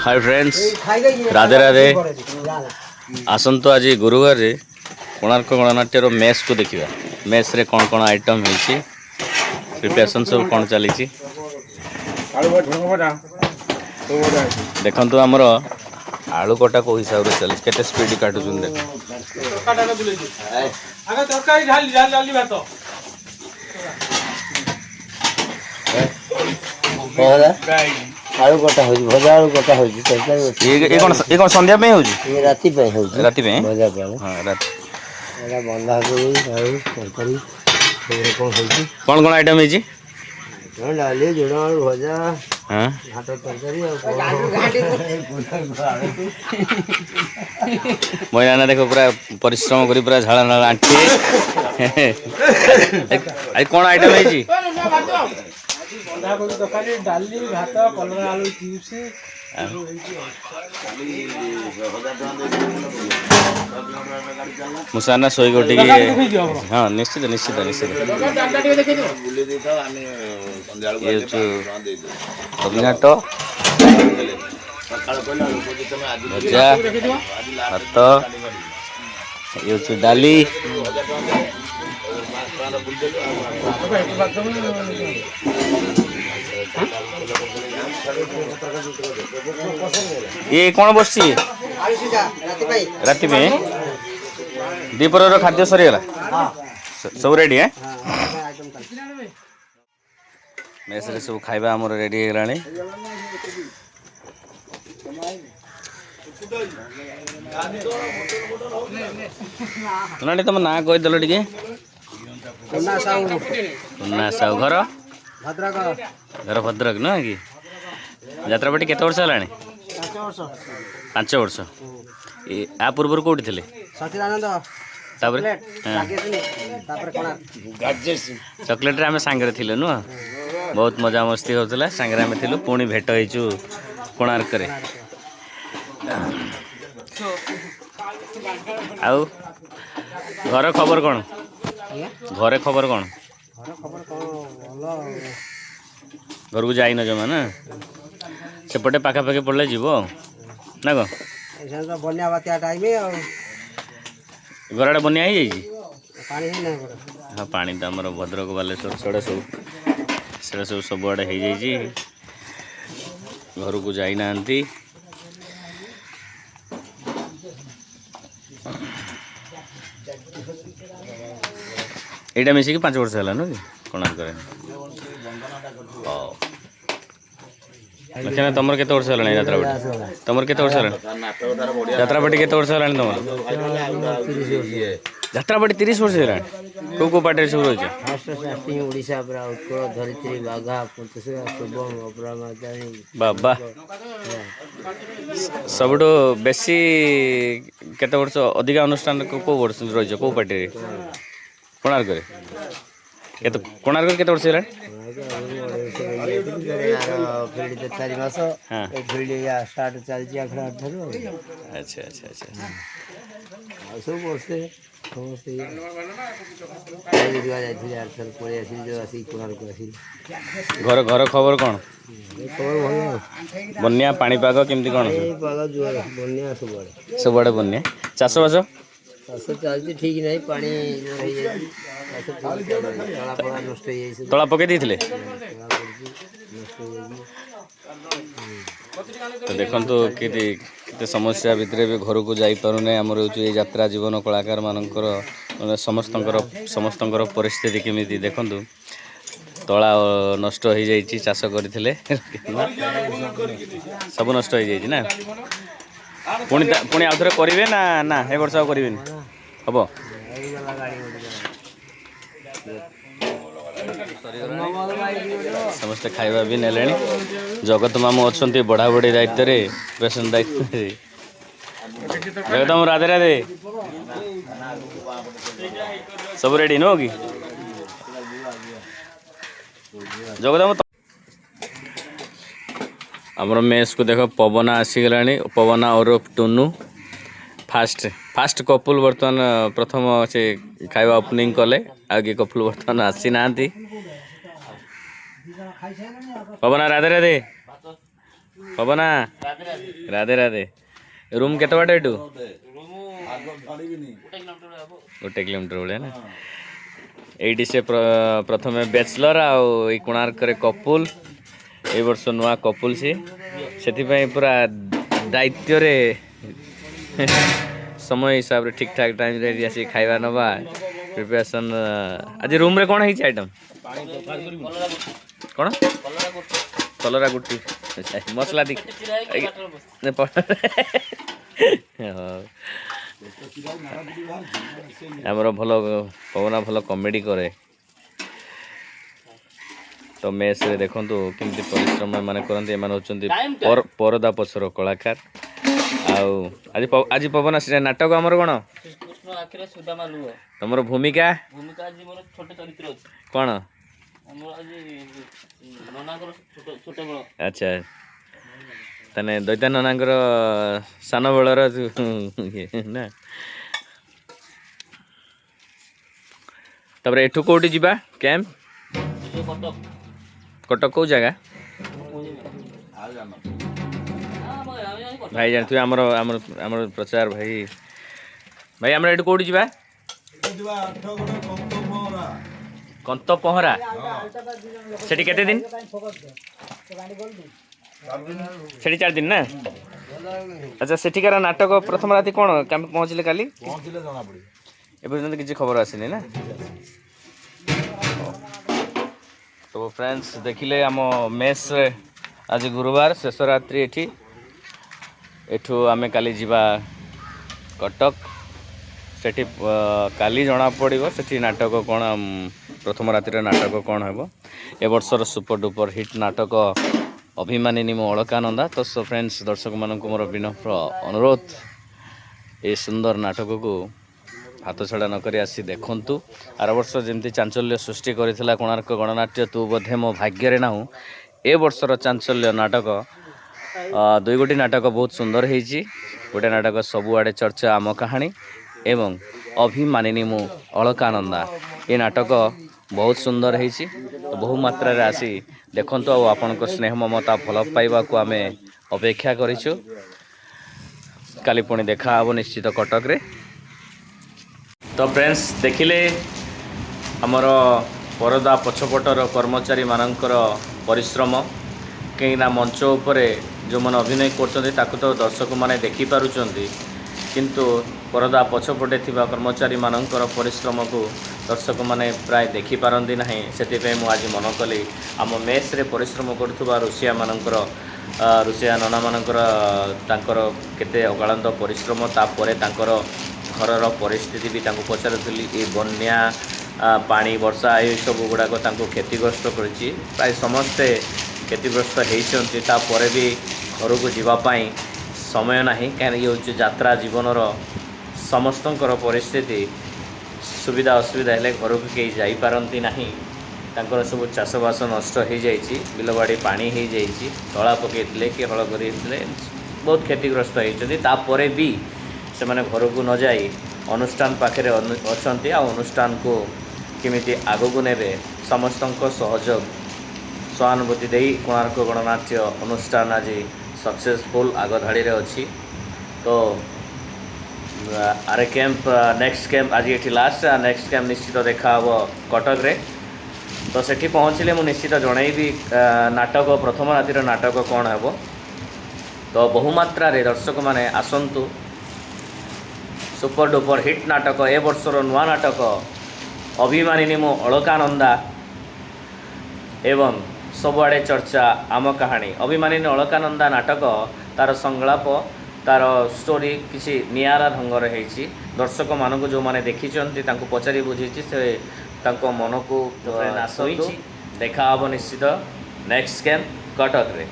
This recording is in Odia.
हाय फ्रेंड्स राधे राधे आसतु आज गुरुवार रे कोणार्क गणनाट्यर मेस को देखा मेस रे कौन कौन आइटम है प्रिपरेशन सब कौन चली देखु आमर आलू कटा को हिसाब से चली केते स्पीड काटुन आलू कटा हो भजा आलू कटा हो ये कौन संध्या पे होजी राति पे हो राति पे भजा पे हां राति एला बंधा कोई आलू तरकारी कौन कौन आइटम है जी डाली जुड़ा आलू भजा हां घाट तरकारी महिला देखो पूरा परिश्रम करी पूरा झाड़ा नाला आंटी आई कौन आइटम है जी बंधा कोबी तरकारी डाली भात कलरा आलू चिप्स मुसाना सोई गोटी हाँ निश्चित निश्चित निश्चित ये टमाटो भजा भात ये डाली ये कौन बस राति में दीपर खाद्य सरीगला सब रेडी है मेस रे सब खाइबा हमर रेडी हे गलानी नानी तुम ना कहि दलो टिके उन्ना साहू घर भद्रक घर भद्रक न कि यात्रापाटी केते वर्ष हलानी 5 वर्ष आ पूर्व कोठी थिले सचिदानंद तापर चॉकलेट रे आमे सांगरे थिले नु बहुत मजा मस्ती होतला सांगरे आमे थिलु पुणी भेट होइचु कोणार्क रे आउ घर खबर कोन घरे खबर कोन घर को जाई न जमा ना सेपटे पाखा पाखी पड़ले जीव ना को बन्या बात्या टाइम घर आड़े बनिया ही जाइए पानी हाँ पानी तो आमर भद्रक बालेश्वर सेड़ा सब सबुआड़े हो जाइए घर को जाई ना एटा मिसिक 5 वर्ष है नु कोणार्क क्या तुम केते वर्ष है यात्रापाटी तुम केते वर्ष है यात्रापाटी केते वर्ष है तुम यात्रापाटी 30 वर्ष है को पाटे सब रही ओडिशा उत्कल धरित्री बाघा शुभम अपरामाचारी बाबा सब बेसी केते वर्ष अधिक अनुष्ठान को वर्ष रही को पार्टी कोणार्क केते कोणार्क केते वर्ष है फील्ड 4 मास फील्ड स्टार्ट चलती आखड़ा अच्छा अच्छा अच्छा सब वर्षे घर घर खबर कौन बन्या पाणीपाग केमती कौन सबुआड़े बन्या चाष बास चाष चलती ठीक नहीं पानी तला पकई देते तो देखो केते समस्या भितर भी घर को जाई पारुने हमर ये यात्रा जीवन कलाकार मानकर समस्तंकर परिस्थिति केमिति देखंतु तला नष्ट हो जाइए चाष करथिले सब नष्ट हो जाइए ना पुणी पुणी आउ थे करेंगे ना ना ए वर्ष आउ करें हम समस्ते खाइबा भी नेले जगत मामू अच्छा बढ़ा बढ़ी दायित्व प्रेसन दायित्व जगत राधे राधे सब रेडी नो कि जगत आमर मेस को देख पवना आसीगला पवना और टुनु फास्ट फास्ट कपुल बर्तमान प्रथम से खाଇବା ओपनिंग कले आगे कपुल बर्तमान आसी ना पवना राधे राधे ପବନା ରାଧେ ରାଧେ। ରୁମ୍ କେତେ ବାଟ ଏଠୁ? 1 କିଲୋମିଟର ଭଳିଆ ନା। ଏଇଠି ସେ ପ୍ରଥମେ ବ୍ୟାଚଲର ଆଉ ଏଇ କୋଣାର୍କରେ କପୁଲ। ଏଇ ବର୍ଷ ନୂଆ କପୁଲ ସିଏ, ସେଥିପାଇଁ ପୁରା ଦାୟିତ୍ୱରେ ସମୟ ହିସାବରେ ଠିକ୍ ଠାକ୍ ଟାଇମ୍ରେ ଏଠି ଆସିକି ଖାଇବା ନେବା ପ୍ରିପାରେସନ୍। ଆଜି ରୁମ୍ରେ କ'ଣ ହେଇଛି ଆଇଟମ୍? କ'ଣ? କଲରା ଗୁଟି ମସଲା ଦି ଆମର ଭଲ ପବନା ଭଲ କମେଡ଼ି କରେ। ତ ମେସ୍ରେ ଦେଖନ୍ତୁ କେମିତି ପରିଶ୍ରମ ଏମାନେ କରନ୍ତି। ଏମାନେ ହେଉଛନ୍ତି ପରଦା ପଛର କଳାକାର। ଆଉ ଆଜି ପବନା ସେଟା ନାଟକ ଆମର କ'ଣ? ତମର ଭୂମିକା କ'ଣ? ଆଚ୍ଛା, ତାହେଲେ ଦୈତା ନନାଙ୍କର ସାନ ବେଳର ଇଏ ନା। ତାପରେ ଏଠୁ କୋଉଠି ଯିବା କ୍ୟାମ୍ପ? କଟକ କୋଉ ଜାଗା? ଭାଇ ଜାଣିଥିବେ ଆମର ଆମର ଆମର ପ୍ରଚାର ଭାଇ ଆମର ଏଠୁ କୋଉଠି ଯିବା? କନ୍ତ ପହଁରା। ସେଠି କେତେ ଦିନ? ସେଠି 4 ଦିନ ନା। ଆଚ୍ଛା, ସେଠିକାର ନାଟକ ପ୍ରଥମ ରାତି କ'ଣ ଆମେ ପହଞ୍ଚିଲେ କାଲି? ଏ ପର୍ଯ୍ୟନ୍ତ କିଛି ଖବର ଆସିନି ନା। ତ ଫ୍ରେଣ୍ଡସ୍ ଦେଖିଲେ ଆମ ମେସ୍ରେ ଆଜି ଗୁରୁବାର ଶେଷ ରାତ୍ରି ଏଠି। ଏଠୁ ଆମେ କାଲି ଯିବା କଟକ। ସେଠି କାଲି ଜଣାପଡ଼ିବ ସେଠି ନାଟକ କ'ଣ, ପ୍ରଥମ ରାତିର ନାଟକ କ'ଣ ହେବ। ଏ ବର୍ଷର ସୁପର ଡୁପର ହିଟ୍ ନାଟକ ଅଭିମାନିନୀ ମୋ ଅଳକାନନ୍ଦା। ତ ଫ୍ରେଣ୍ଡସ୍ ଦର୍ଶକମାନଙ୍କୁ ମୋର ବିନମ୍ର ଅନୁରୋଧ, ଏ ସୁନ୍ଦର ନାଟକକୁ ହାତଛଡ଼ା ନକରି ଆସି ଦେଖନ୍ତୁ। ଆର ବର୍ଷ ଯେମିତି ଚାଞ୍ଚଲ୍ୟ ସୃଷ୍ଟି କରିଥିଲା କୋଣାର୍କ ଗଣନାଟ୍ୟ ତୁ ବୋଧେ ମୋ ଭାଗ୍ୟରେ ନାହୁଁ, ଏ ବର୍ଷର ଚାଞ୍ଚଲ୍ୟ ନାଟକ 2 ନାଟକ ବହୁତ ସୁନ୍ଦର ହେଇଛି। ଗୋଟେ ନାଟକ ସବୁଆଡ଼େ ଚର୍ଚ୍ଚା ଆମ କାହାଣୀ ଏବଂ ଅଭିମାନିନୀ ମୁଁ ଅଳକାନନ୍ଦା। ଏ ନାଟକ ବହୁତ ସୁନ୍ଦର ହେଇଛି। ତ ବହୁ ମାତ୍ରାରେ ଆସି ଦେଖନ୍ତୁ ଆଉ ଆପଣଙ୍କ ସ୍ନେହ ମମତା ଭଲ ପାଇବାକୁ ଆମେ ଅପେକ୍ଷା କରିଛୁ। କାଲି ପୁଣି ଦେଖା ହେବ ନିଶ୍ଚିତ କଟକରେ। ତ ଫ୍ରେଣ୍ଡସ୍ ଦେଖିଲେ ଆମର ପରଦା ପଛପଟର କର୍ମଚାରୀମାନଙ୍କର ପରିଶ୍ରମ। କାହିଁକିନା ମଞ୍ଚ ଉପରେ ଯେଉଁମାନେ ଅଭିନୟ କରୁଛନ୍ତି ତାକୁ ତ ଦର୍ଶକମାନେ ଦେଖିପାରୁଛନ୍ତି, କିନ୍ତୁ ପରଦା ପଛପଟେ ଥିବା କର୍ମଚାରୀମାନଙ୍କର ପରିଶ୍ରମକୁ ଦର୍ଶକମାନେ ପ୍ରାୟ ଦେଖିପାରନ୍ତି ନାହିଁ। ସେଥିପାଇଁ ମୁଁ ଆଜି ମନ କଲି ଆମ ମେସ୍ରେ ପରିଶ୍ରମ କରୁଥିବା ରୋଷେଇଆ ନନାମାନଙ୍କର ତାଙ୍କର କେତେ ଅକ୍ଳାନ୍ତ ପରିଶ୍ରମ। ତାପରେ ତାଙ୍କର ଘରର ପରିସ୍ଥିତି ବି ତାଙ୍କୁ ପଚାରୁଥିଲି। ଏ ବନ୍ୟା ପାଣି ବର୍ଷା ଏସବୁ ଗୁଡ଼ାକ ତାଙ୍କୁ କ୍ଷତିଗ୍ରସ୍ତ କରିଛି। ପ୍ରାୟ ସମସ୍ତେ କ୍ଷତିଗ୍ରସ୍ତ ହେଇଛନ୍ତି। ତାପରେ ବି ଘରକୁ ଯିବା ପାଇଁ ସମୟ ନାହିଁ, କାହିଁକି ଇଏ ହେଉଛି ଯାତ୍ରା ଜୀବନର। ସମସ୍ତଙ୍କର ପରିସ୍ଥିତି ସୁବିଧା ଅସୁବିଧା ହେଲେ ଘରକୁ କେହି ଯାଇପାରନ୍ତି ନାହିଁ। ତାଙ୍କର ସବୁ ଚାଷବାସ ନଷ୍ଟ ହୋଇଯାଇଛି, ବିଲବାଡ଼ି ପାଣି ହୋଇଯାଇଛି, ତଳା ପକାଇଥିଲେ କି ହଳ କରିଥିଲେ, ବହୁତ କ୍ଷତିଗ୍ରସ୍ତ ହୋଇଛନ୍ତି। ତାପରେ ବି ସେମାନେ ଘରକୁ ନ ଯାଇ ଅନୁଷ୍ଠାନ ପାଖରେ ଅଛନ୍ତି। ଆଉ ଅନୁଷ୍ଠାନକୁ କେମିତି ଆଗକୁ ନେବେ ସମସ୍ତଙ୍କ ସହଯୋଗ ସହାନୁଭୂତି ଦେଇ କୋଣାର୍କ ଗଣନାଟ୍ୟ ଅନୁଷ୍ଠାନ ଆଜି ସକ୍ସେସଫୁଲ୍ ଆଗ ଧାଡ଼ିରେ ଅଛି। ତ ଆରେ କ୍ୟାମ୍ପ ନେକ୍ସଟ କ୍ୟାମ୍ପ ଆଜି ଏଠି ଲାଷ୍ଟ, ନେକ୍ସଟ କ୍ୟାମ୍ପ ନିଶ୍ଚିତ ଦେଖା ହେବ କଟକରେ। ତ ସେଠି ପହଞ୍ଚିଲେ ମୁଁ ନିଶ୍ଚିତ ଜଣାଇବି ନାଟକ ପ୍ରଥମ ରାତିର ନାଟକ କ'ଣ ହେବ। ତ ବହୁମାତ୍ରାରେ ଦର୍ଶକମାନେ ଆସନ୍ତୁ। ସୁପର ଡୁପର ହିଟ୍ ନାଟକ, ଏ ବର୍ଷର ନୂଆ ନାଟକ ଅଭିମାନିନୀ ମୁଁ ଅଳକାନନ୍ଦା ଏବଂ ସବୁଆଡ଼େ ଚର୍ଚ୍ଚା ଆମ କାହାଣୀ। ଅଭିମାନିନୀ ଅଳକାନନ୍ଦା ନାଟକ ତା'ର ସଂଳାପ, ତା'ର ଷ୍ଟୋରି କିଛି ନିଆରା ଢଙ୍ଗରେ ହେଇଛି। ଦର୍ଶକମାନଙ୍କୁ ଯେଉଁମାନେ ଦେଖିଛନ୍ତି ତାଙ୍କୁ ପଚାରି ବୁଝିଛି, ସେ ତାଙ୍କ ମନକୁ ଆସନ୍ତୁ। ଦେଖା ହେବ ନିଶ୍ଚିତ ନେକ୍ସଟ କ୍ୟାମ୍ପ କଟକରେ।